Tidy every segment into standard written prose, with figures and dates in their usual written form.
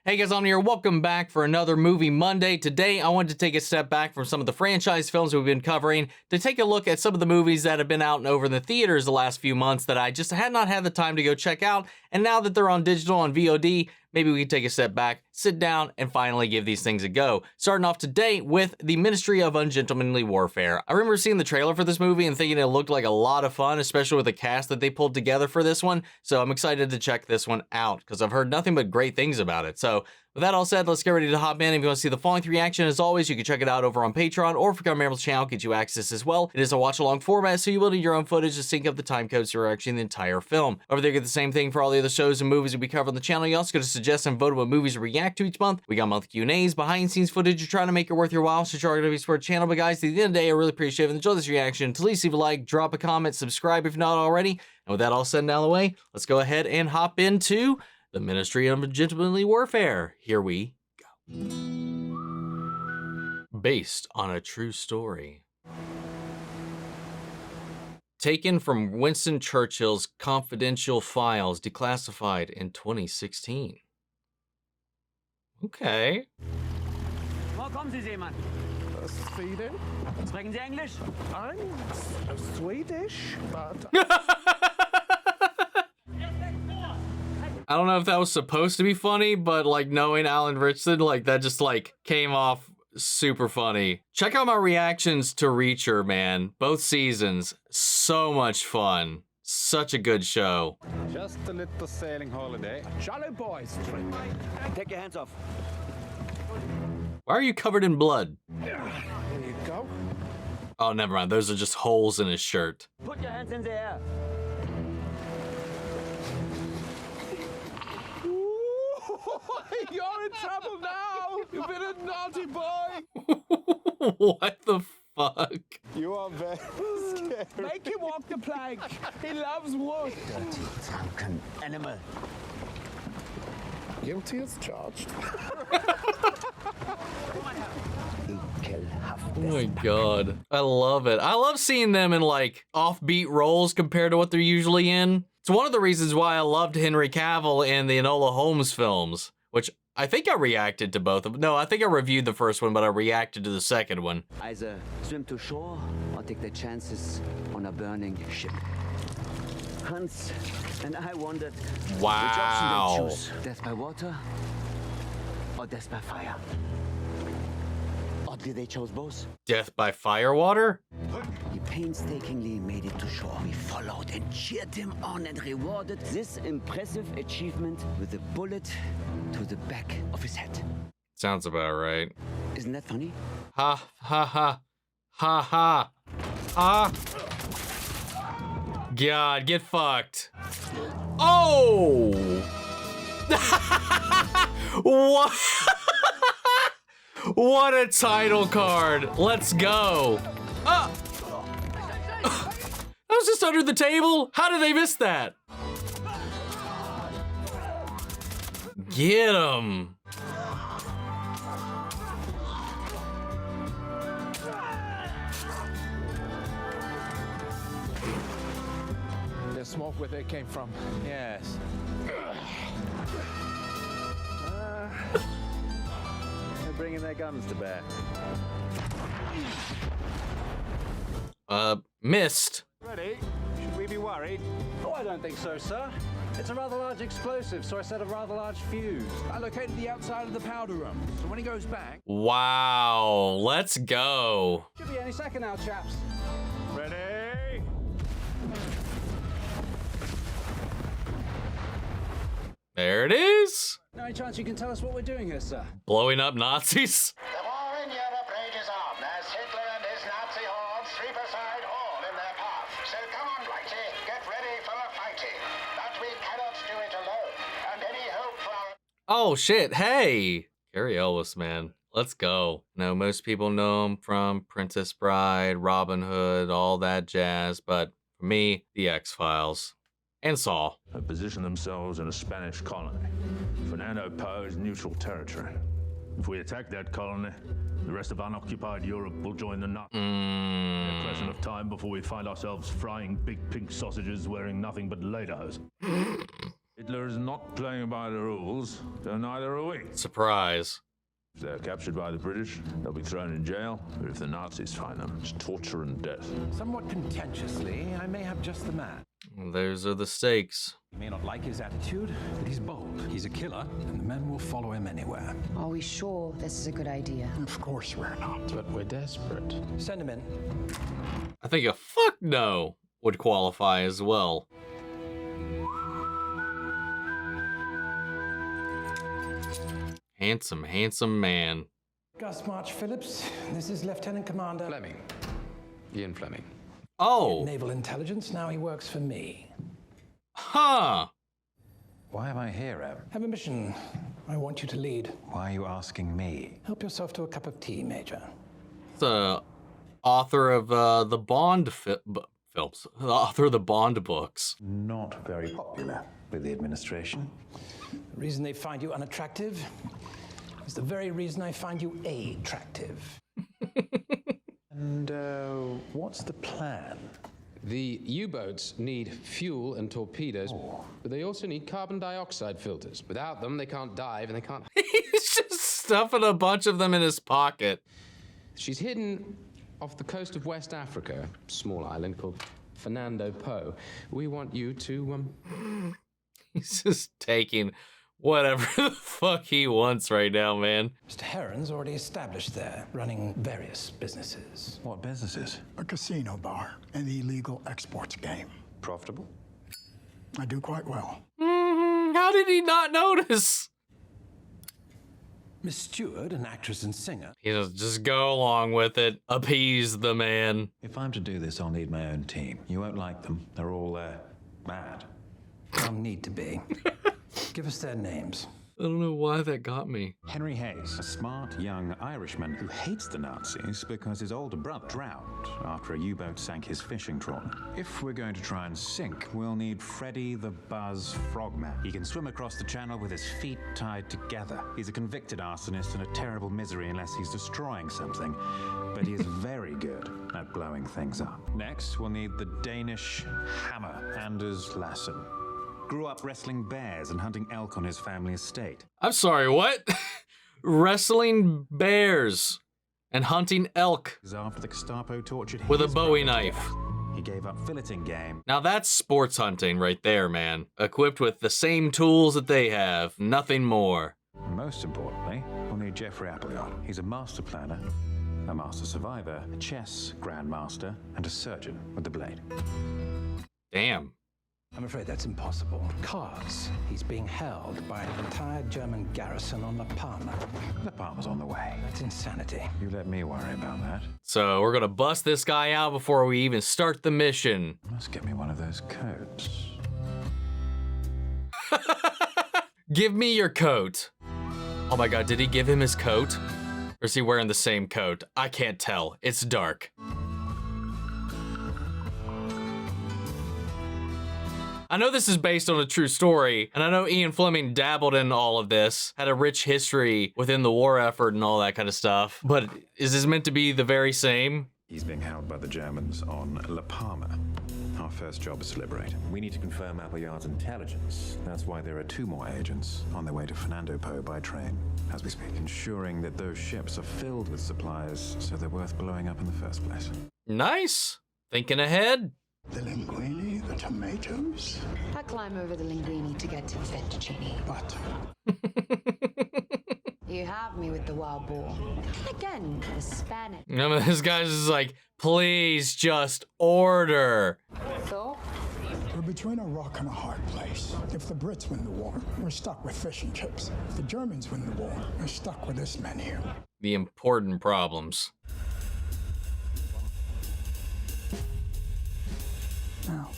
Hey guys, I'm here. Welcome back for another Movie Monday. Today, I wanted to take a step back from some of the franchise films we've been covering to take a look at some of the movies that have been out and over in the theaters the last few months that I just had not had the time to go check out. And now that they're on digital on VOD, maybe we can take a step back, sit down, and finally give these things a go. Starting off today with The Ministry of Ungentlemanly Warfare. I remember seeing the trailer for this movie and thinking it looked like a lot of fun, especially with the cast that they pulled together for this one. So I'm excited to check this one out because I've heard nothing but great things about it. So with that all said, let's get ready to hop in. If you want to see the following reaction, as always, you can check it out over on Patreon, or if you become a member of the channel, get you access as well. It is a watch-along format, so you will need your own footage to sync up the time codes to reaction the entire film. Over there, you get the same thing for all the other shows and movies that we cover on the channel. You also get to suggest and vote what movies to react to each month. We got monthly Q&As, behind-the-scenes footage. You're trying to make it worth your while, so you're going to be support the channel. But guys, at the end of the day, I really appreciate it. If you enjoyed this reaction, please leave a like, drop a comment, subscribe if not already. And with that all said and out of the way, let's go ahead and hop into The Ministry of Ungentlemanly Warfare. Here we based on a true story. Taken from Winston Churchill's confidential files declassified in 2016. Okay. Wo kommen Sie, Seemann? Sweden? Sprechen Sie Englisch? I'm Swedish, but I don't know if that was supposed to be funny, but like knowing Alan Ritchson, like that just like came off super funny. Check out my reactions to Reacher, man. Both seasons, so much fun. Such a good show. Just a little sailing holiday. Jolly boys trip. Take your hands off. Why are you covered in blood? There you go. Oh, never mind. Those are just holes in his shirt. Put your hands in the air. You're in trouble now. You've been a naughty boy. What the fuck? You are very scary. Make him walk the plank. He loves wood. Dirty, drunken animal. Guilty as charged. Oh my god. I love it. I love seeing them in like offbeat roles compared to what they're usually in. It's one of the reasons why I loved Henry Cavill in the Enola Holmes films, which I think I reacted to both of them. No, I think I reviewed the first one, but I reacted to the second one. Either swim to shore or take the chances on a burning ship. Hans and I wondered which option they choose. Death by water or death by fire. Oddly, they chose both. Death by firewater? He painstakingly made it to shore. We followed and cheered him on and rewarded this impressive achievement with a bullet to the back of his head. Sounds about right. Isn't that funny? Ha, ha, ha. Ha, ha. Ha. God, get fucked. Oh! What? What a title card. Let's go. That was just under the table? How did they miss that? Get him. There's smoke where they came from. Yes. They're bringing their guns to bear. Missed. Ready? Should we be worried? Oh, I don't think so, sir. It's a rather large explosive, so I set a rather large fuse. I located the outside of the powder room, so when he goes back... Wow, let's go. Should be any second now, chaps. Ready? There it is. Any chance you can tell us what we're doing here, sir? Blowing up Nazis. The war in Europe rages on as Hitler and his Nazi hordes sweep aside all in their path. So come on, Ritchie, get ready for the fighting. But we cannot do it alone, and any hope for our... Oh shit, hey! Cary Elwes, man. Let's go. Now, most people know him from Princess Bride, Robin Hood, all that jazz, but for me, The X-Files. And Saw. Have positioned themselves in a Spanish colony. Fernando Po is neutral territory. If we attack that colony, the rest of unoccupied Europe will join the Nazis. A question of time before we find ourselves frying big pink sausages wearing nothing but lederhosen. Hitler is not playing by the rules, so neither are we. Surprise. If they're captured by the British, they'll be thrown in jail. But if the Nazis find them, it's torture and death. Somewhat contentiously, I may have just the man. Those are the stakes. You may not like his attitude, but he's bold. He's a killer, and the men will follow him anywhere. Are we sure this is a good idea? Of course we're not, but we're desperate. Send him in. I think a fuck no would qualify as well. Handsome, handsome man. Gus March-Phillipps, this is Lieutenant Commander Fleming. Ian Fleming. Oh. Naval Intelligence. Now he works for me. Huh. Why am I here, Em? Have a mission I want you to lead. Why are you asking me? Help yourself to a cup of tea, Major. The author of the Bond films. The author of the Bond books. Not very popular with the administration. The reason they find you unattractive is the very reason I find you attractive. And what's the plan? The U-boats need fuel and torpedoes, but they also need carbon dioxide filters. Without them, they can't dive and they can't... He's just stuffing a bunch of them in his pocket. She's hidden off the coast of West Africa, a small island called Fernando Po. We want you to, He's just taking whatever the fuck he wants right now, man. Mr. Heron's already established there, running various businesses. What businesses? A casino bar and the illegal exports game. Profitable? I do quite well. How did he not notice? Miss Stewart, an actress and singer. He'll just go along with it, appease the man. If I'm to do this, I'll need my own team. You won't like them. They're all, mad. They'll need to be. Give us their names. I don't know why that got me. Henry Hayes, a smart young Irishman who hates the Nazis because his older brother drowned after a U-boat sank his fishing trawler. If we're going to try and sink, we'll need Freddy the Buzz Frogman. He can swim across the channel with his feet tied together. He's a convicted arsonist and a terrible misery unless he's destroying something, but he is very good at blowing things up. Next, we'll need the Danish hammer, Anders Lassen. Grew up wrestling bears and hunting elk on his family estate. I'm sorry, what? Wrestling bears and hunting elk After the Gestapo tortured with a his Bowie brother, knife. he gave up filleting game. Now that's sports hunting right there, man. Equipped with the same tools that they have, nothing more. Most importantly, we'll need Geoffrey Appleyard. He's a master planner, a master survivor, a chess grandmaster, and a surgeon with the blade. Damn. I'm afraid that's impossible. Because he's being held by an entire German garrison on La Palma. La Palma's on the way. That's insanity. You let me worry about that. So we're gonna bust this guy out before we even start the mission. You must get me one of those coats. Give me your coat. Oh my god, did he give him his coat? Or is he wearing the same coat? I can't tell. It's dark. I know this is based on a true story, and I know Ian Fleming dabbled in all of this, had a rich history within the war effort and all that kind of stuff, but is this meant to be the very same? He's being held by the Germans on La Palma. Our first job is to liberate him. We need to confirm Appleyard's intelligence. That's why there are 2 more agents on their way to Fernando Po by train, as we speak, ensuring that those ships are filled with supplies so they're worth blowing up in the first place. Nice. Thinking ahead. The linguine, the tomatoes. I climb over the linguine to get to the fettuccine. But You have me with the wild boar. Again, the Spanish. This guy's just like, please just order. So? we're between a rock and a hard place. If the Brits win the war, we're stuck with fish and chips. If the Germans win the war, we're stuck with this menu. The important problems. Now.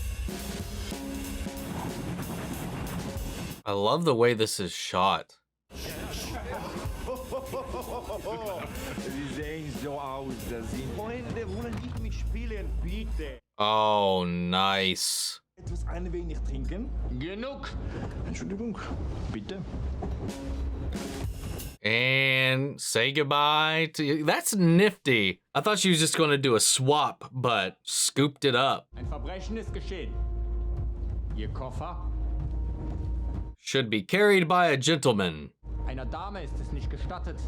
I love the way this is shot. Oh, nice. Etwas ein wenig trinken? Genug. Entschuldigung, bitte. And say goodbye to you. That's nifty. I thought she was just going to do a swap, but scooped it up. Ein Verbrechen ist geschehen. Ihr Koffer? Should be carried by a gentleman. Einer Dame ist es nicht gestattet,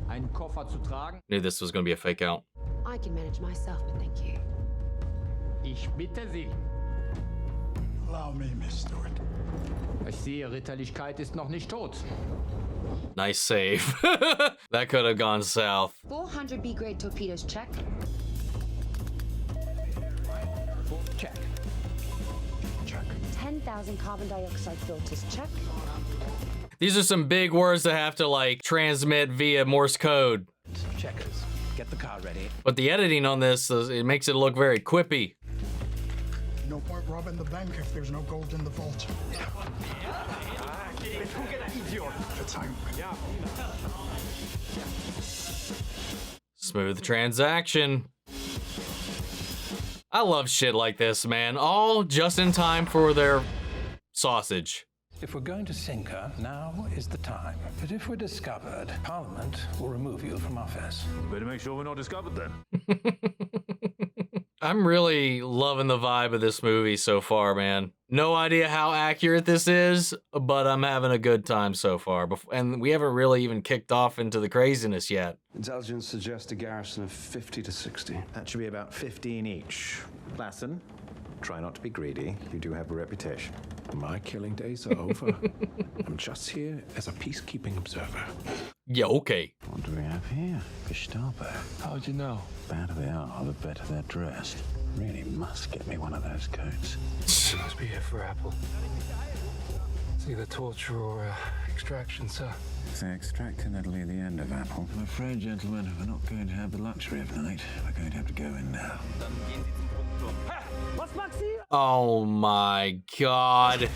einen Koffer zu tragen. Knew this was gonna be a fake out. I can manage myself, but thank you. Ich bitte Sie. Allow me, Miss Stewart. Ich sehe, Ritterlichkeit ist noch nicht tot. Nice save. That could have gone south. 400 B-grade torpedoes, check. Check. Check. 10,000 carbon dioxide filters, check. These are some big words that have to like transmit via Morse code. Checkers, get the car ready. But the editing on this, it makes it look very quippy. No point robbing the bank if there's no gold in the vault. The time. Smooth transaction. I love shit like this, man. All just in time for their sausage. If we're going to sink her, now is the time. But if we're discovered, Parliament will remove you from office. Better make sure we're not discovered then. I'm really loving the vibe of this movie so far, man. No idea how accurate this is, but I'm having a good time so far. And we haven't really even kicked off into the craziness yet. Intelligence suggests a garrison of 50 to 60. That should be about 15 each. Lassen, try not to be greedy. You do have a reputation. My killing days are over. I'm just here as a peacekeeping observer. Yeah, okay. What do we have here? Gestapo. How'd you know? The badder they are, the better they're dressed. Really must get me one of those coats. Must be here for Apple. It's either torture or extraction, sir. If they extract it, that'll be the end of Apple. I'm afraid, gentlemen, we're not going to have the luxury of the night. We're going to have to go in now. Oh my god.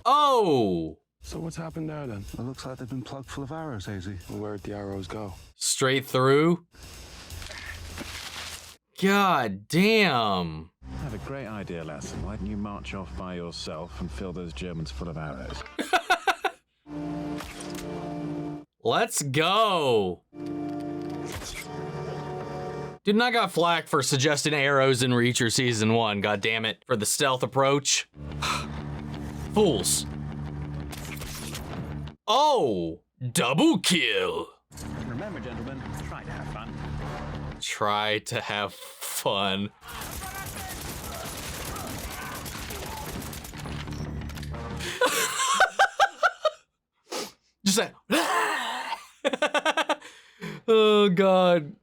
Oh! So what's happened there, then? It looks like they've been plugged full of arrows, Hazy. Well, where'd the arrows go? Straight through? God damn. I have a great idea, Lassen. Why don't you march off by yourself and fill those Germans full of arrows? Let's go. Dude, I got flack for suggesting arrows in Reacher Season 1, god damn it, for the stealth approach. Fools. Oh, double kill. Remember, gentlemen, try to have fun. Try to have fun. Just like, oh god.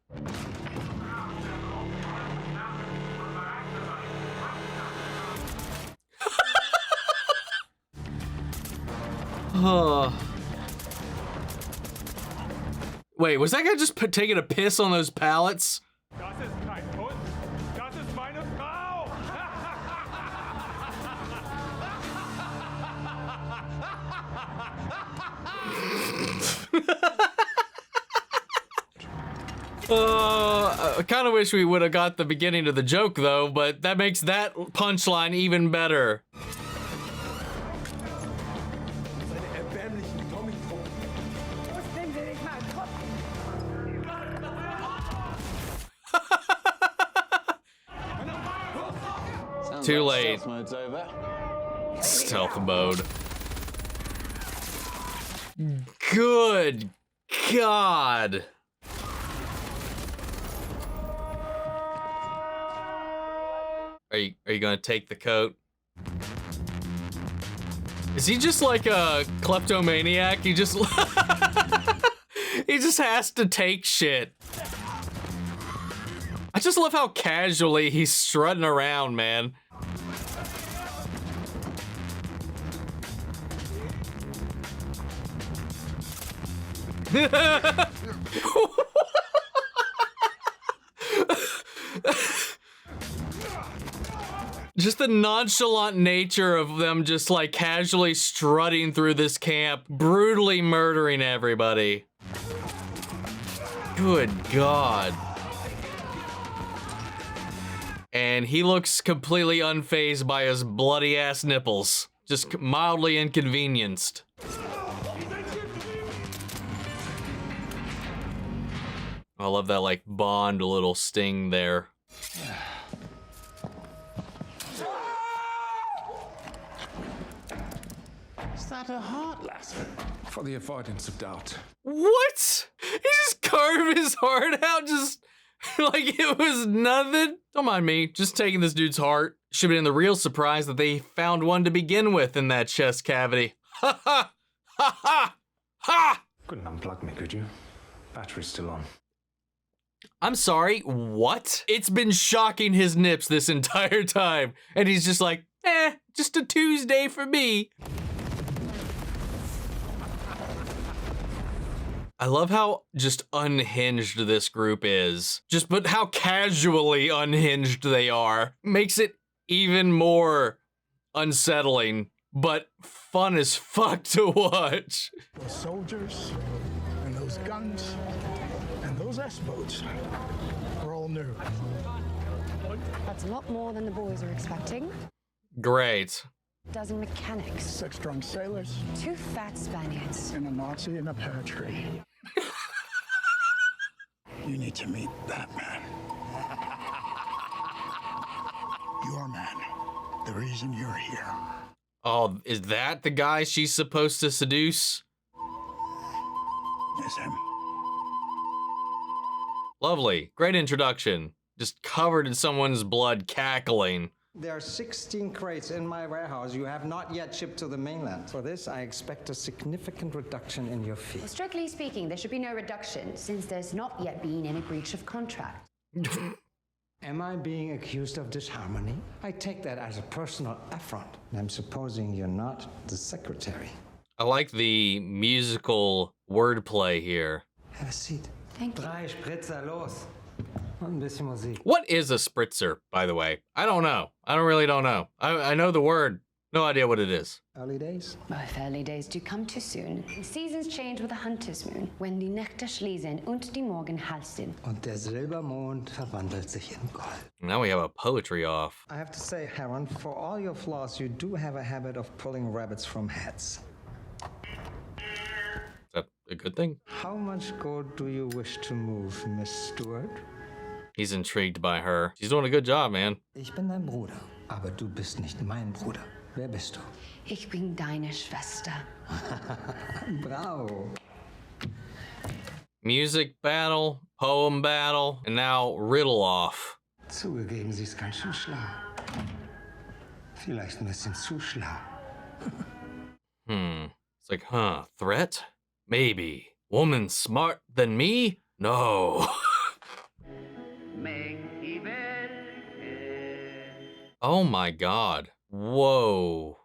Wait, was that guy just taking a piss on those pallets? Das ist kein Hund. Das ist meine Frau. I kind of wish we would have got the beginning of the joke though, but that makes that punchline even better. Too late. Stealth mode's over. Stealth mode. Good God. Are you gonna take the coat? Is he just like a kleptomaniac? He just he just has to take shit. I just love how casually he's strutting around, man. Just the nonchalant nature of them just like casually strutting through this camp, brutally murdering everybody. Good God. And he looks completely unfazed by his bloody ass nipples. Just mildly inconvenienced. I love that like Bond little sting there. at her heart, Lassen? For the avoidance of doubt. What? He just carved his heart out just like it was nothing? Don't mind me, just taking this dude's heart. Should have been the real surprise that they found one to begin with in that chest cavity. Ha ha! Ha ha! Ha! Couldn't unplug me, could you? Battery's still on. I'm sorry, what? It's been shocking his nips this entire time. And he's just like, just a Tuesday for me. I love how just unhinged this group is. But how casually unhinged they are. Makes it even more unsettling, but fun as fuck to watch. Those soldiers and those guns and those S-boats are all new. That's a lot more than the boys are expecting. Great. Dozen mechanics. 6 drunk sailors. 2 fat Spaniards. And a Nazi in a pear tree. You need to meet that man. Your man. The reason you're here. Oh, is that the guy she's supposed to seduce? Is him. Lovely. Great introduction. Just covered in someone's blood, cackling. There are 16 crates in my warehouse you have not yet shipped to the mainland. For this, I expect a significant reduction in your fee. Well, strictly speaking, there should be no reduction, since there's not yet been any breach of contract. Am I being accused of disharmony? I take that as a personal affront. I'm supposing you're not the secretary. I like the musical wordplay here. Have a seat. Thank you. 3 Spritzer los. Ein bisschen Musik. What is a spritzer, by the way? I don't know. I really don't know. I know the word. No idea what it is. Early days? Oh, if early days do come too soon. Seasons change with the hunter's moon, when die Nächte schließen und die Morgen halten. Und der Silbermond verwandelt sich in Gold. Now we have a poetry off. I have to say, Heron, for all your flaws, you do have a habit of pulling rabbits from hats. Is that a good thing? How much gold do you wish to move, Miss Stewart? He's intrigued by her. She's doing a good job, man. Ich bin dein Bruder, aber du bist nicht mein Bruder. Wer bist du? Ich bin deine Schwester. Bravo. Music battle, poem battle, and now riddle off. Zugegeben, sie ist ganz schön schlau. Vielleicht ein bisschen zu schlau. It's like, threat? Maybe. Woman smart than me? No. Oh my god. Whoa.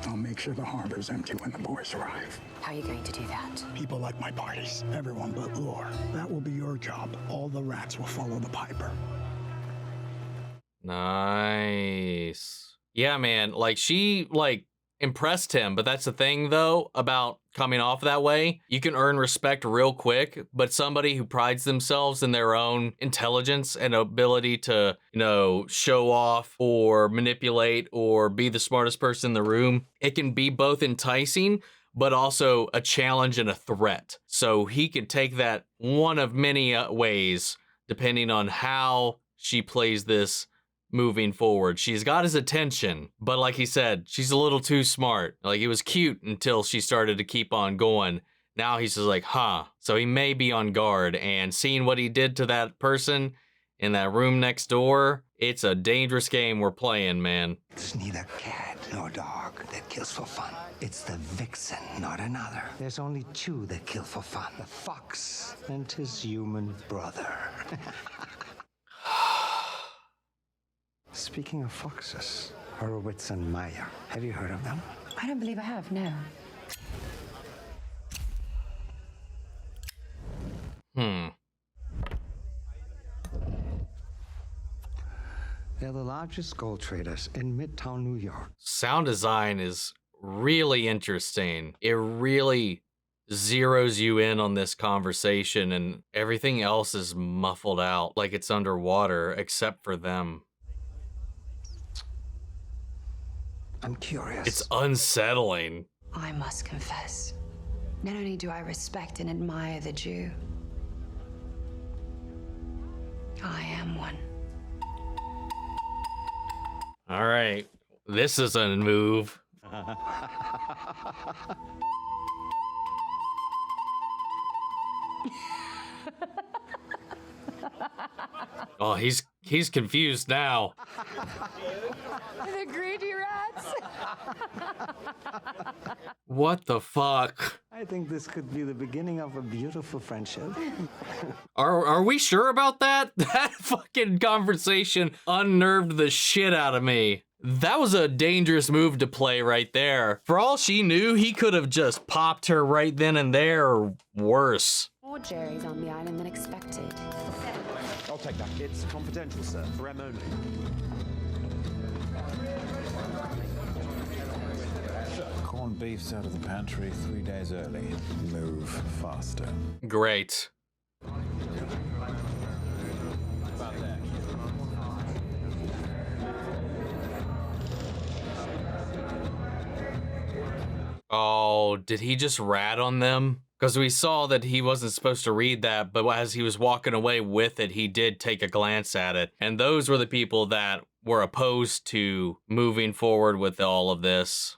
I'll make sure the harbor's empty when the boys arrive. How are you going to do that? People like my parties. Everyone but Luhr. That will be your job. All the rats will follow the piper. Nice. Yeah, man. Like, she, impressed him, but that's the thing, though, about coming off that way. You can earn respect real quick, but somebody who prides themselves in their own intelligence and ability to, show off or manipulate or be the smartest person in the room, it can be both enticing, but also a challenge and a threat. So he could take that one of many ways, depending on how she plays this moving forward. She's got his attention, but like he said, she's a little too smart. Like, he was cute until she started to keep on going. Now he's just like, so he may be on guard, and seeing what he did to that person in that room next door, it's a dangerous game we're playing, man. It's neither cat nor dog that kills for fun. It's the vixen, not another. There's only 2 that kill for fun. The fox and his human brother. Speaking of foxes, Horowitz and Meyer, have you heard of them? I don't believe I have, no. They're the largest gold traders in Midtown New York. Sound design is really interesting. It really zeroes you in on this conversation, and everything else is muffled out like it's underwater except for them. I'm curious. It's unsettling. I must confess, not only do I respect and admire the Jew, I am one. All right, this is a move. Oh, he's confused now. The greedy rats. What the fuck? I think this could be the beginning of a beautiful friendship. Are we sure about that? That fucking conversation unnerved the shit out of me. That was a dangerous move to play right there. For all she knew, he could have just popped her right then and there, or worse. More Jerry's on the island than expected. I'll take that. It's confidential, sir. For M only. Corned beef's out of the pantry 3 days early. Move faster. Great. About there. Oh, did he just rat on them? Because we saw that he wasn't supposed to read that, but as he was walking away with it, he did take a glance at it. And those were the people that were opposed to moving forward with all of this.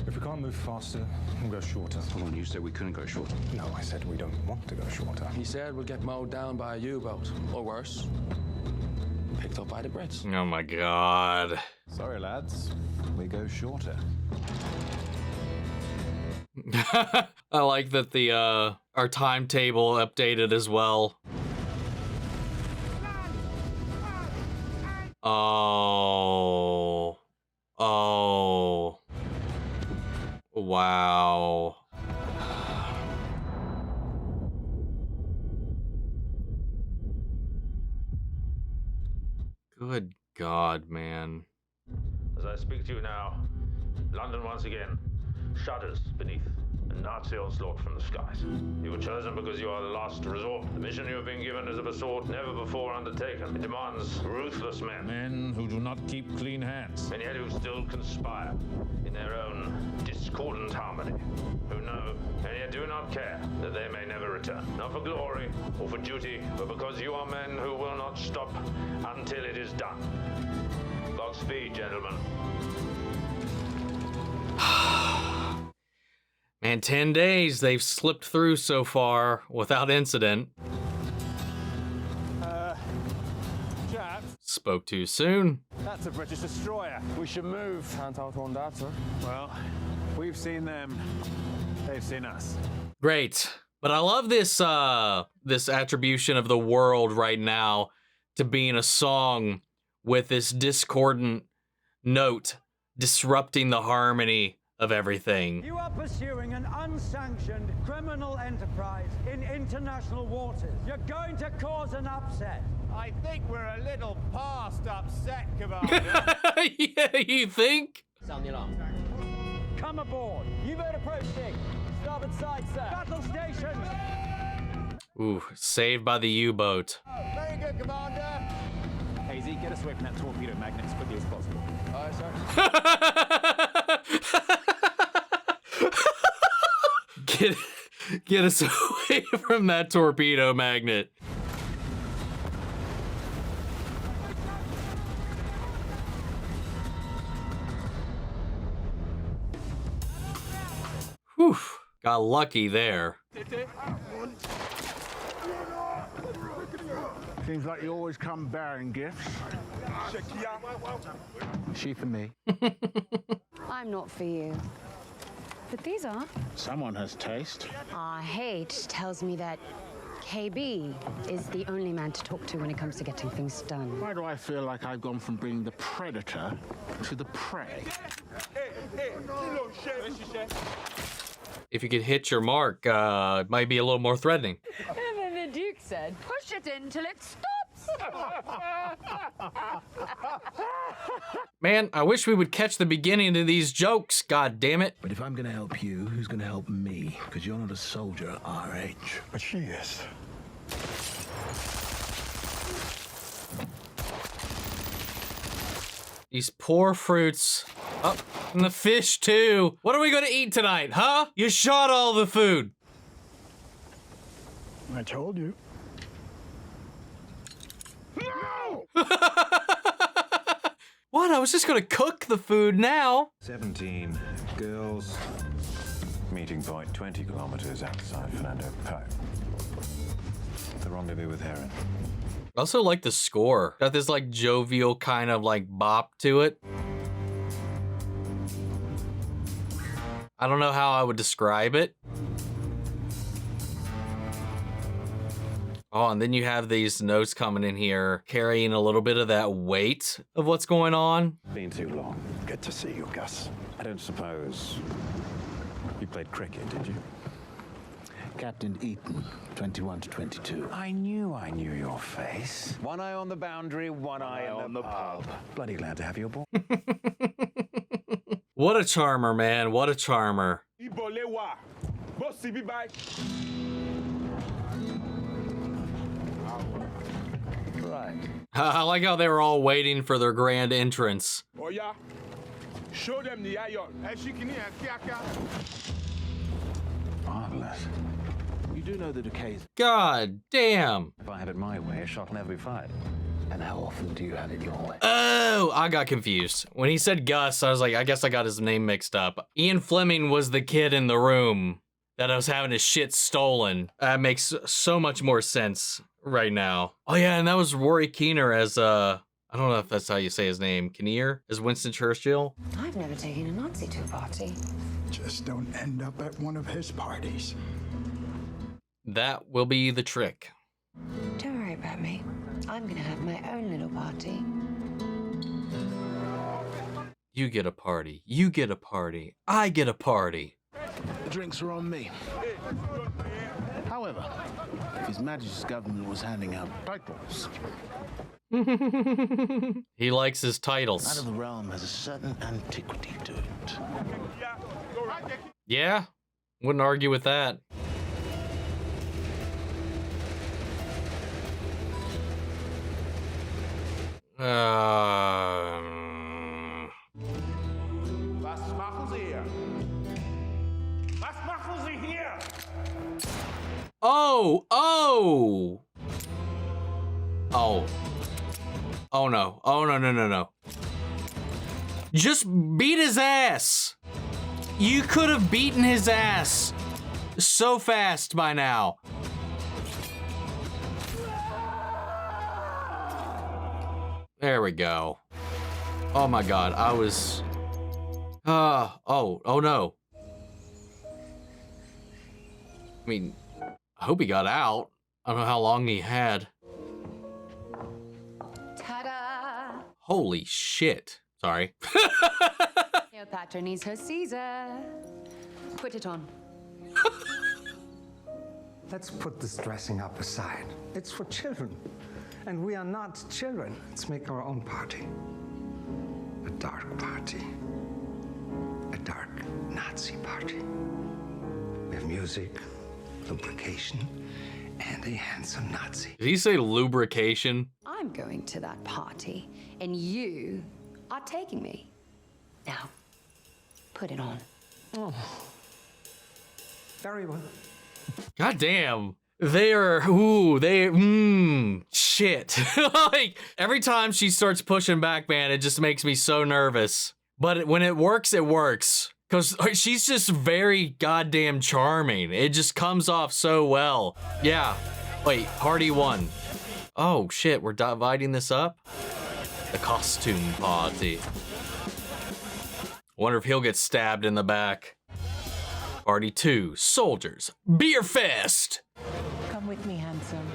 If we can't move faster, we'll go shorter. Hold on, you said we couldn't go shorter. No, I said we don't want to go shorter. He said we'll get mowed down by a U-boat, or worse, picked up by the Brits. Oh my God. Sorry, lads. We go shorter. I like that the our timetable updated as well. Oh. Oh. Wow. Good God, man. As I speak to you now, London once again shudders beneath a Nazi onslaught from the skies. You were chosen because you are the last resort. The mission you have been given is of a sort never before undertaken. It demands ruthless men. Men who do not keep clean hands. And yet who still conspire in their own discordant harmony. Who know and yet do not care that they may never return. Not for glory or for duty, but because you are men who will not stop until it is done. Godspeed, gentlemen. Man, 10 days they've slipped through so far without incident. Chaps. Spoke too soon. That's a British destroyer. We should move. Can't outrun that, sir. Well, we've seen them. They've seen us. Great. But I love this this attribution of the world right now to being a song with this discordant note disrupting the harmony of everything. You are pursuing an unsanctioned criminal enterprise in international waters. You're going to cause an upset. I think we're a little past upset, Commander. Yeah, you think? Sound the alarm. Come aboard. U-boat approaching. Starboard side, sir. Battle stations. Ooh, saved by the U-boat. Very good, Commander. Hazy, get us away from that torpedo magnet as quickly as possible. Aye, sir. Get us away from that torpedo magnet. Whew, got lucky there. Seems like you always come bearing gifts. She for me. I'm not for you. But these are. Someone has taste. Hate tells me that KB is the only man to talk to when it comes to getting things done. Why do I feel like I've gone from being the predator to the prey? If you could hit your mark, it might be a little more threatening. And then the Duke said, push it in till it stops. Man, I wish we would catch the beginning of these jokes, god damn it. But if I'm gonna help you, who's gonna help me? Because you're not a soldier at our age. But she is. These poor fruits. Oh, and the fish too. What are we gonna eat tonight, huh? You shot all the food. I told you. No! What? I was just gonna cook the food now. 17 Girls. Meeting point 20 kilometers outside Fernando Po. The rendezvous with Heron. I also like the score. Got this like jovial kind of like bop to it. I don't know how I would describe it. Oh, and then you have these notes coming in here, carrying a little bit of that weight of what's going on. Been too long. Good to see you, Gus. I don't suppose you played cricket, did you? Captain Eaton, 21 to 22. I knew your face. One eye on the boundary, one eye on the pub. Bloody glad to have you aboard. What a charmer, man. What a charmer. Right. I like how they were all waiting for their grand entrance. Oh yeah. Show them the iron. Marvelous. You do know the decays. God damn. If I had it my way, a shot never be fired. And how often do you have it your way? Oh, I got confused. When he said Gus, I was like, I guess I got his name mixed up. Ian Fleming was the kid in the room that I was having his shit stolen. That makes so much more sense right now. Oh yeah, and that was Rory Kinnear as, I don't know if that's how you say his name, Kinnear, as Winston Churchill. I've never taken a Nazi to a party. Just don't end up at one of his parties. That will be the trick. Don't worry about me. I'm gonna have my own little party. You get a party. You get a party. I get a party. The drinks are on me. However, if His Majesty's government was handing out titles, he likes his titles. Out of the realm has a certain antiquity to it. Yeah, wouldn't argue with that. Was machen Sie hier? Was machen Sie hier? Oh, oh. Oh. Oh no. Oh no, no, no, no. Just beat his ass. You could have beaten his ass so fast by now. There we go. Oh my God, I was... oh no. I mean, I hope he got out. I don't know how long he had. Ta-da! Holy shit. Sorry. Cleopatra needs her Caesar. Put it on. Let's put this dressing up aside. It's for children. And we are not children. Let's make our own party. A dark party. A dark Nazi party. We have music, lubrication, and a handsome Nazi. Did he say lubrication? I'm going to that party, and you are taking me. Now, put it on. Oh. Very well. God damn. They are, shit. Like, every time she starts pushing back, man, it just makes me so nervous. But when it works, it works. Because she's just very goddamn charming. It just comes off so well. Yeah. Wait, party one. Oh, shit, we're dividing this up? The costume party. Wonder if he'll get stabbed in the back. Party two, soldiers, beer fest. Come with me, handsome.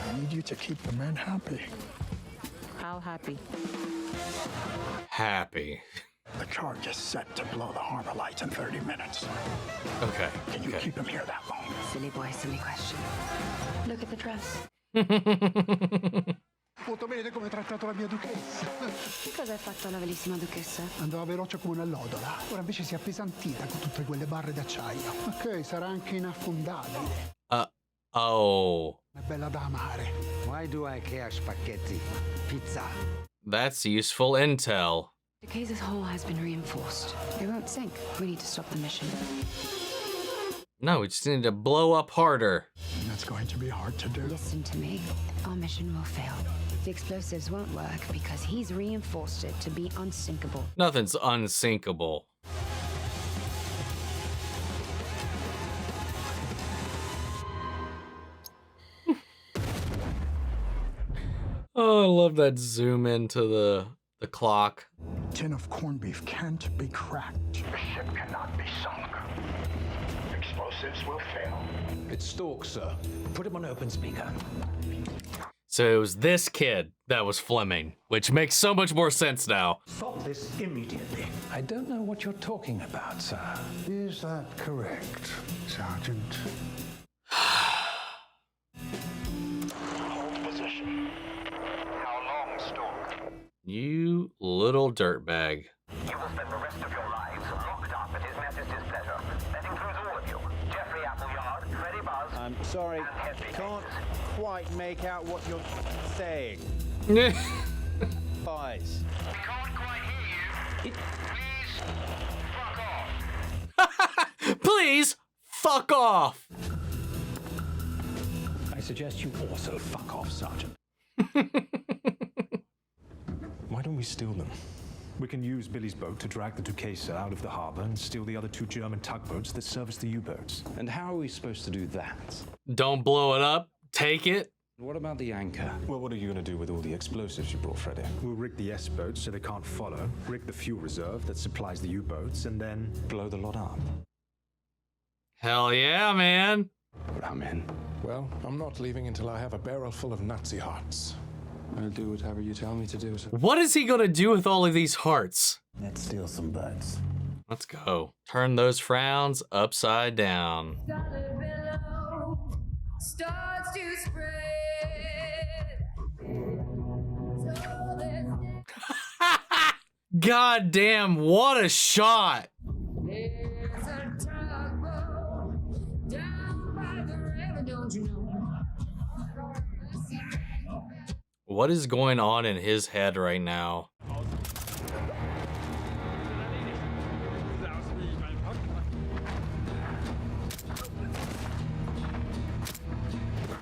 I need you to keep the men happy. How happy? Happy. The charge is set to blow the harbor lights in 30 minutes. Okay. Can you keep him here that long? Silly boy, silly question. Look at the dress. Molto bene come hai trattato la mia duchessa. Che cosa hai fatto alla bellissima duchessa? Andava veloce come un'allodola. Ora invece si è appesantita con tutte quelle barre d'acciaio. Ok, sarà anche inaffondabile. Oh. È bella da amare. Why do I care, spaghetti? Pizza. That's useful intel. Decase's hull has been reinforced. It won't sink. We need to stop the mission. No, we just need to blow up harder. That's going to be hard to do. Listen to me. Our mission will fail. The explosives won't work because he's reinforced it to be unsinkable. Nothing's unsinkable. Oh, I love that zoom into the clock. Tin of corned beef can't be cracked. The ship cannot be sunk. Explosives will fail. It's Stork, sir. Put him on open speaker. So it was this kid that was Fleming, which makes so much more sense now. Stop this immediately. I don't know what you're talking about, sir. Is that correct, Sergeant? Hold position. How long, Stork? You little dirtbag. You will spend the rest of your lives locked up at His Majesty's pleasure. That includes all of you. Geoffrey Appleyard, Freddy Buzz. I'm sorry, can't quite make out what you're saying. Spies. We can't quite hear you. Please, fuck off. Please, fuck off. I suggest you also fuck off, Sergeant. Why don't we steal them? We can use Billy's boat to drag the Duquesa out of the harbor and steal the other 2 German tugboats that service the U-boats. And how are we supposed to do that? Don't blow it up. Take it. What about the anchor? Well, what are you going to do with all the explosives you brought, Freddy? We'll rig the S-boats so they can't follow, rig the fuel reserve that supplies the U-boats, and then blow the lot up. Hell yeah, man. But I'm in. Well, I'm not leaving until I have a barrel full of Nazi hearts. I'll do whatever you tell me to do, sir. What is he gonna do with all of these hearts? Let's steal some boats. Let's go. Turn those frowns upside down. Starts to spread. God damn, what a shot. There's a tugboat down by the river, don't you know? What is going on in his head right now?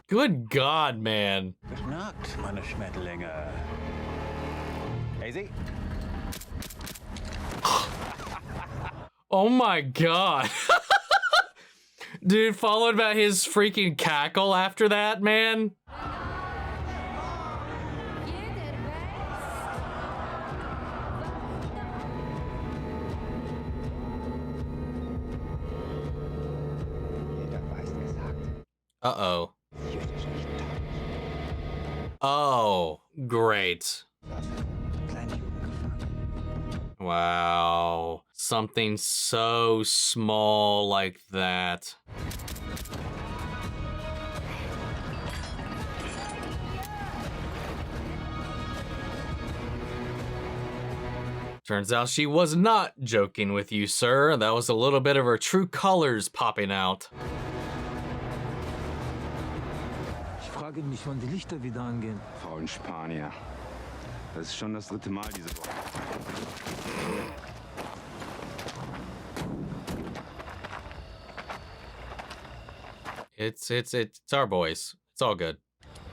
Good God, man. Gute Nacht, meine Schmetterlinge. Easy. Oh my God. Dude, followed by his freaking cackle after that, man. Uh-oh. Oh, great. Wow. Something so small like that. Turns out she was not joking with you, sir. That was a little bit of her true colors popping out. Ich frage mich, wann die Lichter wieder angehen. Frau in Spanier. Das ist schon das 3. Mal diese Woche. It's our boys. It's all good.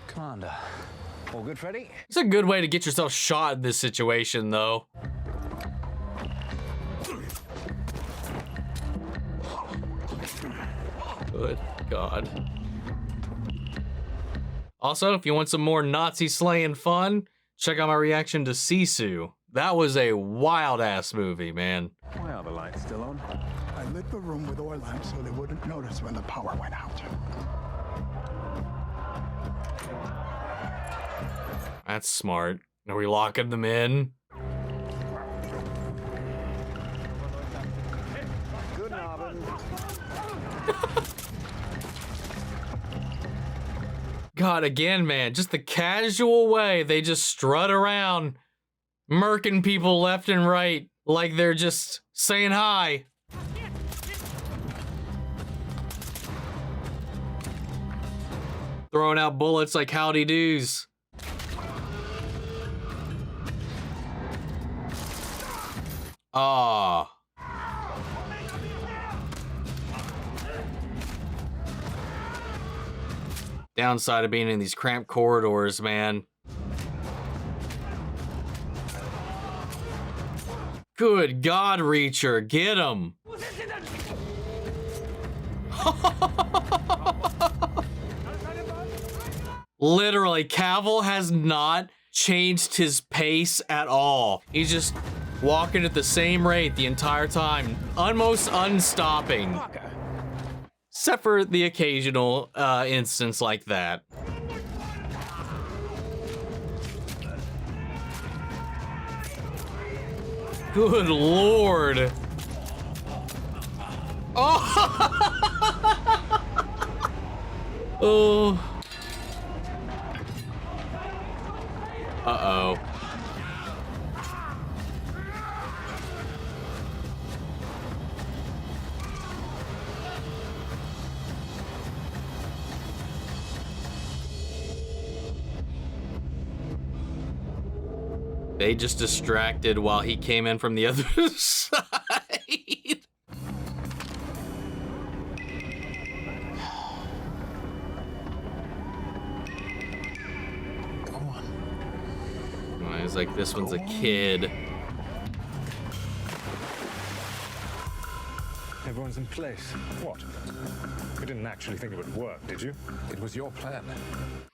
Commander. All good, Freddy? It's a good way to get yourself shot in this situation, though. Good God. Also, if you want some more Nazi slaying fun, check out my reaction to Sisu. That was a wild-ass movie, man. Why are the lights still on? I lit the room with oil lamps so they wouldn't notice when the power went out. That's smart. Are we locking them in? Good Abend. God, again, man, just the casual way they just strut around, murking people left and right, like they're just saying hi. Throwing out bullets like howdy doos. Ah. Downside of being in these cramped corridors, man. Good God, Reacher, get him. Literally, Cavill has not changed his pace at all. He's just walking at the same rate the entire time, almost unstopping. Except for the occasional instance like that. Good Lord. Oh. Oh. Uh-oh. They just distracted while he came in from the other side. He's like, this one's a kid. Everyone's in place. What? You didn't actually think it would work, did you? It was your plan.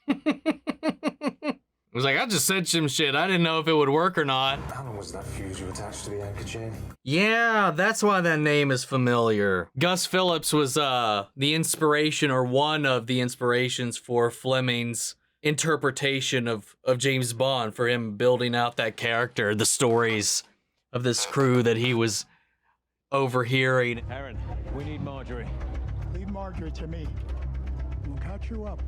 I was like, I just said some shit. I didn't know if it would work or not. How long was that fuse you attached to the anchor chain? Yeah, that's why that name is familiar. Gus Phillips was the inspiration, or one of the inspirations, for Fleming's interpretation of James Bond, for him building out that character, the stories of this crew that he was overhearing. Heron, we need Marjorie. Leave Marjorie to me. We'll catch you up.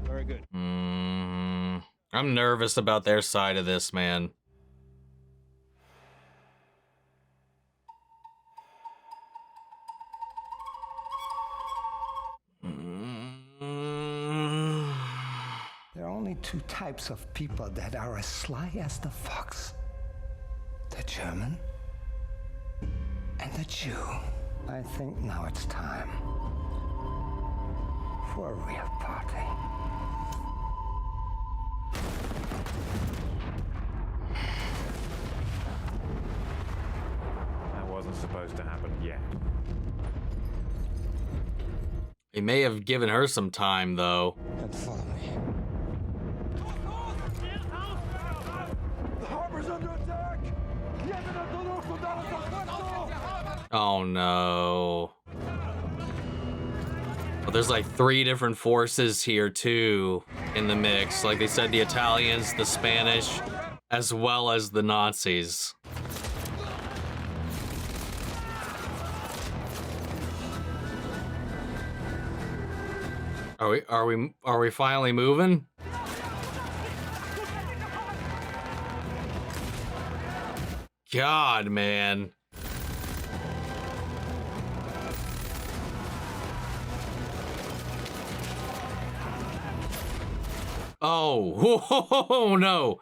Very good. I'm nervous about their side of this, man. There are only two types of people that are as sly as the fox. The German and the Jew. I think now it's time for a real party. That wasn't supposed to happen yet. He may have given her some time, though. And follow me. The harbor's under attack! Oh no. Well, there's like 3 different forces here too in the mix. Like they said, the Italians, the Spanish, as well as the Nazis. Are we finally moving? God, man. Oh, no.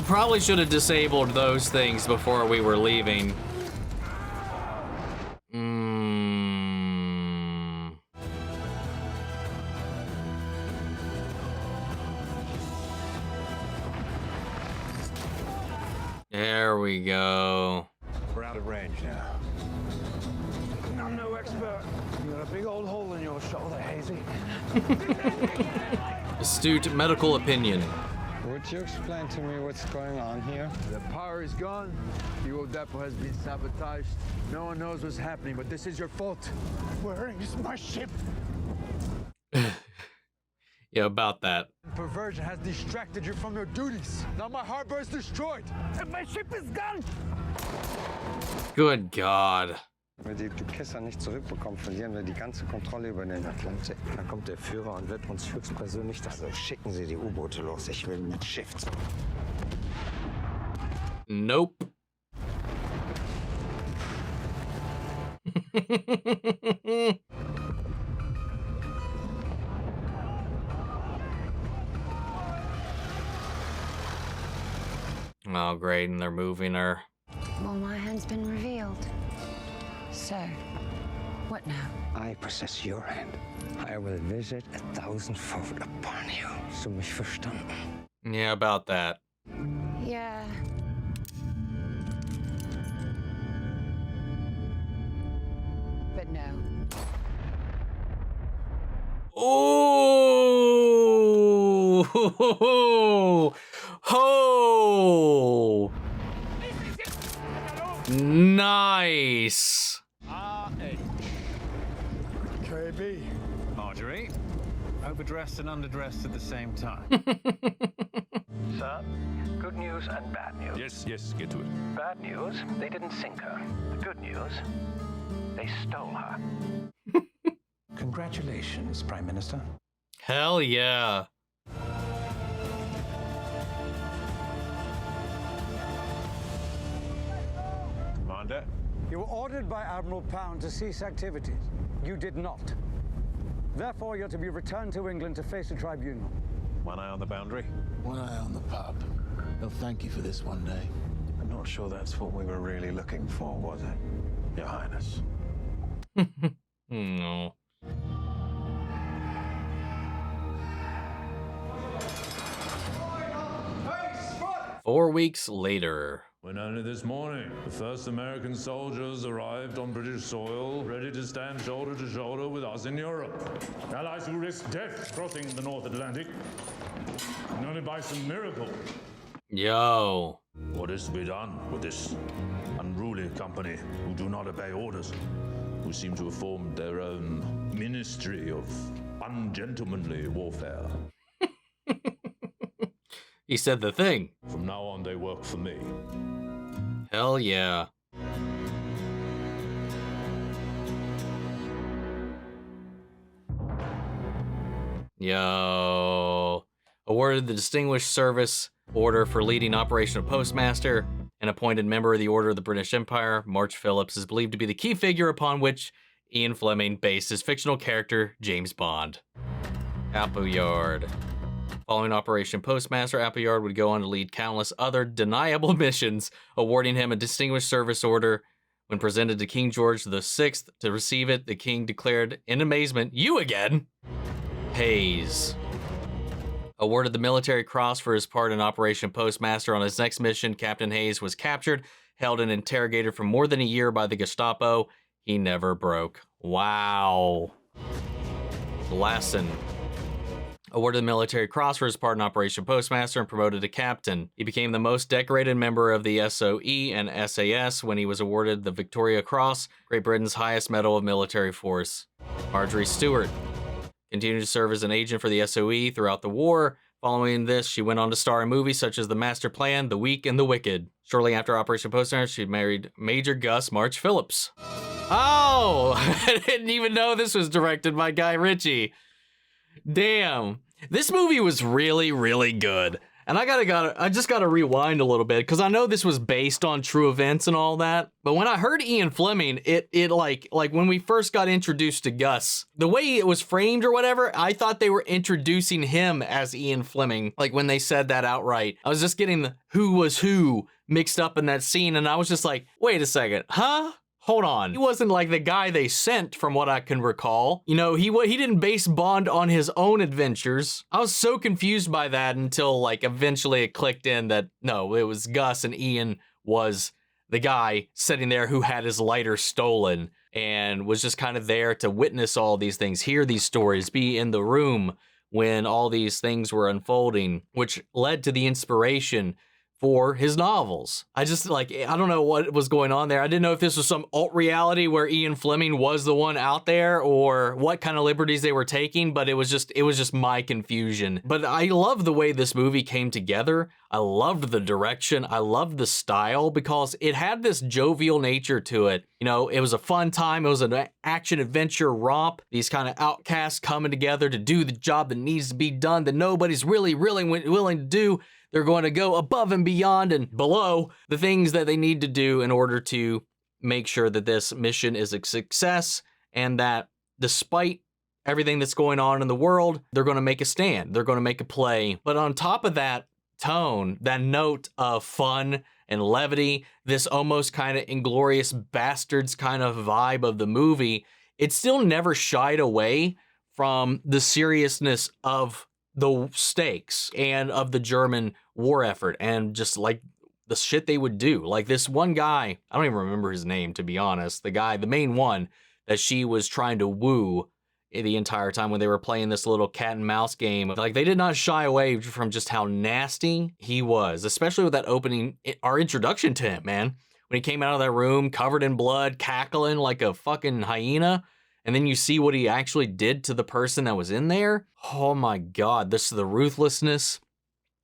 Probably should have disabled those things before we were leaving. There we go. We're out of range now. I'm no expert. You got a big old hole in your shoulder, Hazy. Astute medical opinion. Would you explain to me what's going on here? The power is gone. The old depot has been sabotaged. No one knows what's happening, but this is your fault. Where is my ship? Yeah, about that. Perversion has distracted you from your duties. Now my harbor is destroyed. And my ship is gone. Good God. Wenn die Kisser nicht zurückbekommen, verlieren wir die ganze Kontrolle über den Atlantik. Dann kommt der Führer und wird uns höchstpersönlich das. Also schicken Sie die U-Boote los. Ich will mit Schiff. Nope. Oh, great, and they're moving her. Well, my hand's been revealed. So, what now? I possess your hand. I will visit 1,000-fold upon you. Hast du mich verstanden? Yeah, about that. Yeah. God, no. Oh, ho, nice. KB. Marjorie, overdressed and underdressed at the same time. Sir, good news and bad news. Yes, get to it. Bad news, they didn't sink her. The good news, they stole her. Congratulations, Prime Minister. Hell yeah. Commander? You were ordered by Admiral Pound to cease activities. You did not. Therefore, you're to be returned to England to face a tribunal. One eye on the boundary? One eye on the pub. They'll thank you for this one day. I'm not sure that's what we were really looking for, was it, Your Highness? No. 4 weeks later. When only this morning, the first American soldiers arrived on British soil, ready to stand shoulder to shoulder with us in Europe. Allies who risked death crossing the North Atlantic, and only by some miracle. Yo. What is to be done with this unruly company who do not obey orders, who seem to have formed their own ministry of ungentlemanly warfare? He said the thing. From now on, they work for me. Hell yeah. Yo. Awarded the Distinguished Service Order for leading operational postmaster and appointed member of the Order of the British Empire, March-Phillipps is believed to be the key figure upon which Ian Fleming based his fictional character, James Bond. Appleyard. Following Operation Postmaster, Appleyard would go on to lead countless other deniable missions, awarding him a Distinguished Service Order. When presented to King George VI to receive it, the king declared in amazement, "You again?" Hayes. Awarded the Military Cross for his part in Operation Postmaster. On his next mission, Captain Hayes was captured, held and interrogated for more than a year by the Gestapo. He never broke. Wow. Lassen. Awarded the Military Cross for his part in Operation Postmaster and promoted to captain. He became the most decorated member of the SOE and SAS when he was awarded the Victoria Cross, Great Britain's highest medal of military force. Marjorie Stewart continued to serve as an agent for the SOE throughout the war. Following this, she went on to star in movies such as The Master Plan, The Weak, and The Wicked. Shortly after Operation Postmaster, she married Major Gus March-Phillipps. Oh, I didn't even know this was directed by Guy Ritchie. Damn, this movie was really, really good. And I just gotta rewind a little bit because I know this was based on true events and all that. But when I heard Ian Fleming, it like when we first got introduced to Gus, the way it was framed or whatever, I thought they were introducing him as Ian Fleming. Like when they said that outright, I was just getting the who was who mixed up in that scene, and I was just like, wait a second, huh? Hold on. He wasn't like the guy they sent from what I can recall. You know, he didn't base Bond on his own adventures. I was so confused by that until like eventually it clicked in that no, it was Gus and Ian was the guy sitting there who had his lighter stolen and was just kind of there to witness all these things, hear these stories, be in the room when all these things were unfolding, which led to the inspiration for his novels. I don't know what was going on there. I didn't know if this was some alt reality where Ian Fleming was the one out there or what kind of liberties they were taking, but it was just my confusion. But I love the way this movie came together. I loved the direction. I loved the style because it had this jovial nature to it. You know, it was a fun time. It was an action adventure romp. These kind of outcasts coming together to do the job that needs to be done that nobody's really willing to do. They're going to go above and beyond and below the things that they need to do in order to make sure that this mission is a success and that despite everything that's going on in the world, they're going to make a stand. They're going to make a play. But on top of that tone, that note of fun and levity, this almost kind of Inglorious Bastards kind of vibe of the movie, it still never shied away from the seriousness of the stakes and of the German war effort and just like the shit they would do. Like this one guy, I don't even remember his name, to be honest. The guy, the main one that she was trying to woo the entire time when they were playing this little cat and mouse game. Like, they did not shy away from just how nasty he was, especially with that opening, our introduction to him, man. When he came out of that room covered in blood, cackling like a fucking hyena, and then you see what he actually did to the person that was in there. Oh my God, this is the ruthlessness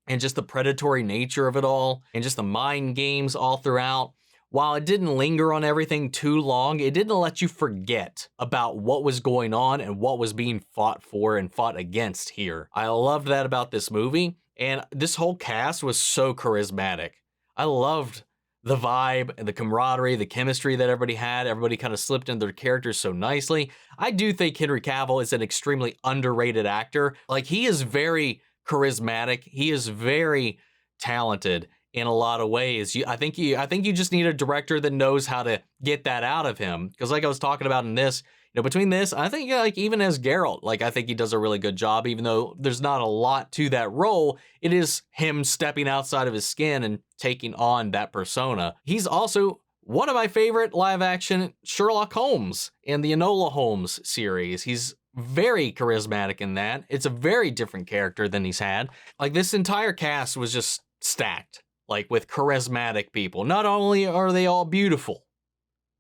and just the predatory nature of it all, and just the mind games all throughout. While it didn't linger on everything too long, it didn't let you forget about what was going on and what was being fought for and fought against here. I loved that about this movie, and this whole cast was so charismatic. I loved the vibe and the camaraderie, the chemistry that everybody had. Everybody kind of slipped into their characters so nicely. I do think Henry Cavill is an extremely underrated actor. Like, he is very charismatic. He is very talented in a lot of ways. I think you just need a director that knows how to get that out of him. Because like I was talking about in this, between this, I think like even as Geralt, like I think he does a really good job, even though there's not a lot to that role. It is him stepping outside of his skin and taking on that persona. He's also one of my favorite live action Sherlock Holmes in the Enola Holmes series. He's very charismatic in that. It's a very different character than he's had. Like, this entire cast was just stacked, like, with charismatic people. Not only are they all beautiful,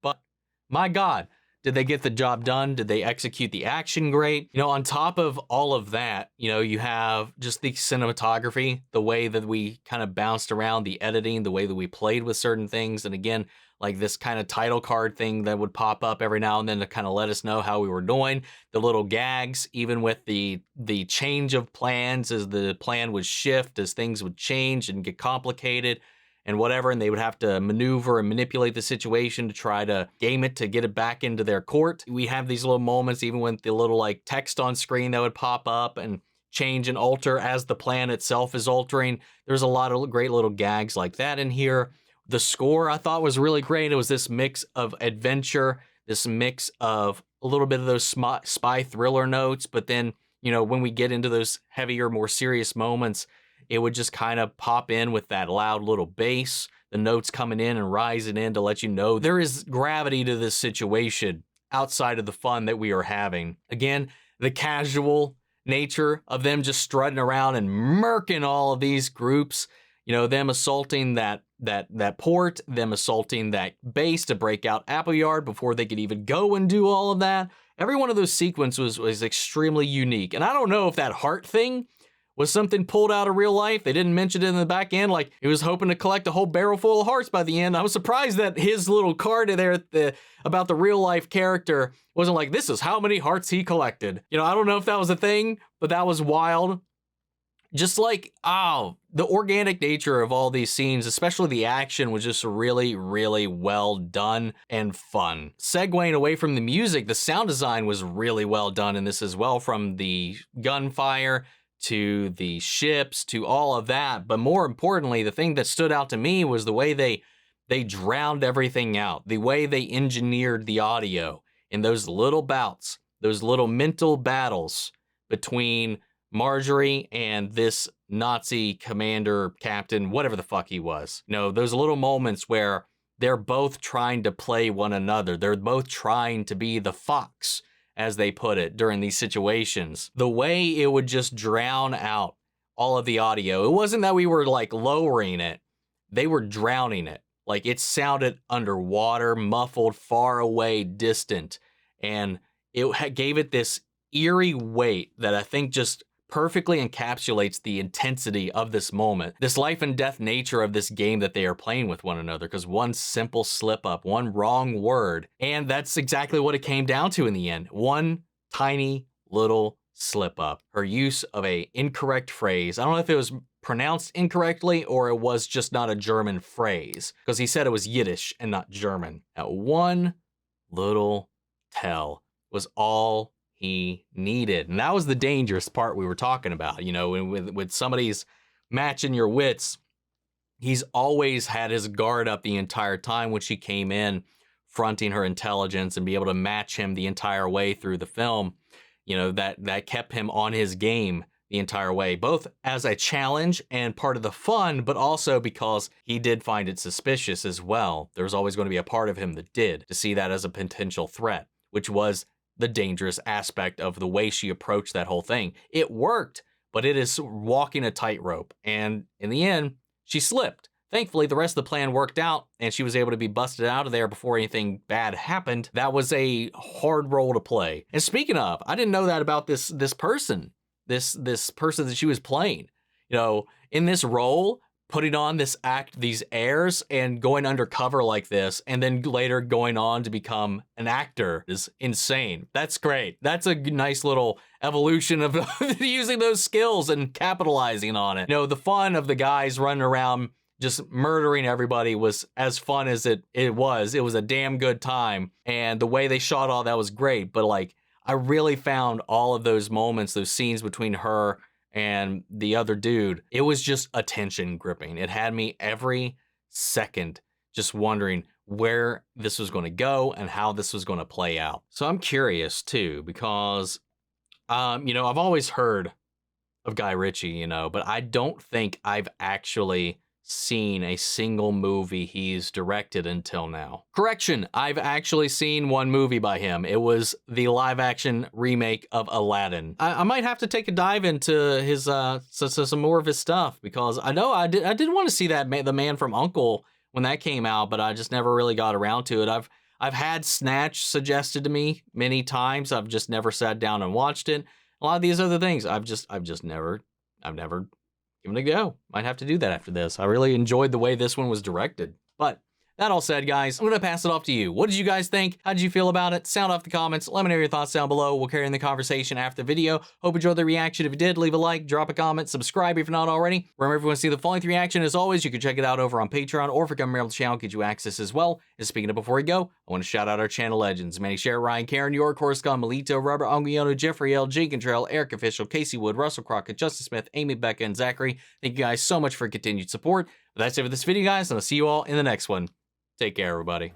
but my God, did they get the job done? Did they execute the action great? On top of all of that, you have just the cinematography, the way that we kind of bounced around, the editing, the way that we played with certain things. And again, like this kind of title card thing that would pop up every now and then to kind of let us know how we were doing. The little gags, even with the change of plans as the plan would shift, as things would change and get complicated and whatever, and they would have to maneuver and manipulate the situation to try to game it, to get it back into their court. We have these little moments, even with the little like text on screen that would pop up and change and alter as the plan itself is altering. There's a lot of great little gags like that in here. The score I thought was really great. It was this mix of adventure, this mix of a little bit of those spy thriller notes, but then, when we get into those heavier, more serious moments, it would just kind of pop in with that loud little bass, the notes coming in and rising in to let you know there is gravity to this situation outside of the fun that we are having. Again, the casual nature of them just strutting around and murking all of these groups, them assaulting that port, them assaulting that base to break out Appleyard before they could even go and do all of that. Every one of those sequences was extremely unique. And I don't know if that heart thing was something pulled out of real life. They didn't mention it in the back end. Like, he was hoping to collect a whole barrel full of hearts by the end. I was surprised that his little card there about the real life character wasn't like, this is how many hearts he collected. I don't know if that was a thing, but that was wild. Just like, the organic nature of all these scenes, especially the action, was just really, really well done and fun. Segueing away from the music, the sound design was really well done in this as well, from the gunfire to the ships, to all of that. But more importantly, the thing that stood out to me was the way they drowned everything out, the way they engineered the audio in those little bouts, those little mental battles between Marjorie and this Nazi commander, captain, whatever the fuck he was. Those little moments where they're both trying to play one another. They're both trying to be the fox, as they put it, during these situations. The way it would just drown out all of the audio. It wasn't that we were like lowering it. They were drowning it. Like, it sounded underwater, muffled, far away, distant. And it gave it this eerie weight that I think just perfectly encapsulates the intensity of this moment, this life and death nature of this game that they are playing with one another, because one simple slip up, one wrong word, and that's exactly what it came down to in the end. One tiny little slip up. Her use of a incorrect phrase. I don't know if it was pronounced incorrectly or it was just not a German phrase, because he said it was Yiddish and not German. That one little tell was all he needed. And that was the dangerous part we were talking about. With somebody's matching your wits, he's always had his guard up the entire time when she came in, fronting her intelligence and be able to match him the entire way through the film. That kept him on his game the entire way, both as a challenge and part of the fun, but also because he did find it suspicious as well. There's always going to be a part of him that did, to see that as a potential threat. which was the dangerous aspect of the way she approached that whole thing. It worked, but it is walking a tightrope. And in the end, she slipped. Thankfully, the rest of the plan worked out and she was able to be busted out of there before anything bad happened. That was a hard role to play. And speaking of, I didn't know that about this person, this person that she was playing. You know, in this role, putting on this act, these airs, and going undercover like this, and then later going on to become an actor is insane. That's great. That's a nice little evolution of using those skills and capitalizing on it. You know, the fun of the guys running around just murdering everybody was as fun as it was. It was a damn good time. And the way they shot all that was great. But like, I really found all of those moments, those scenes between her and the other dude, it was just attention gripping. It had me every second just wondering where this was going to go and how this was going to play out. So I'm curious too, because, you know, I've always heard of Guy Ritchie, you know, but I don't think I've actually seen a single movie he's directed until now. Correction, I've actually seen one movie by him. It was the live-action remake of Aladdin. I might have to take a dive into his some more of his stuff, because I know I did want to see that The Man from U.N.C.L.E. when that came out, but I just never really got around to it. I've had Snatch suggested to me many times. I've just never sat down and watched it. A lot of these other things, I've never given it a go. Might have to do that after this. I really enjoyed the way this one was directed. But that all said, guys, I'm going to pass it off to you. What did you guys think? How did you feel about it? Sound off the comments. Let me know your thoughts down below. We'll carry on the conversation after the video. Hope you enjoyed the reaction. If you did, leave a like, drop a comment, subscribe if you're not already. Remember, if you want to see the full-length reaction, as always, you can check it out over on Patreon, or if you're coming around the channel, get you access as well. And speaking of before we go, I want to shout out our channel legends: Manny, Share, Ryan, Karen, York, Horscon, Melito, Robert, Onguyano, Geoffrey, LG, Contrell, Eric Official, Casey Wood, Russell Crockett, Justice Smith, Amy, Becca, and Zachary. Thank you guys so much for continued support. But that's it for this video, guys, and I'll see you all in the next one. Take care, everybody.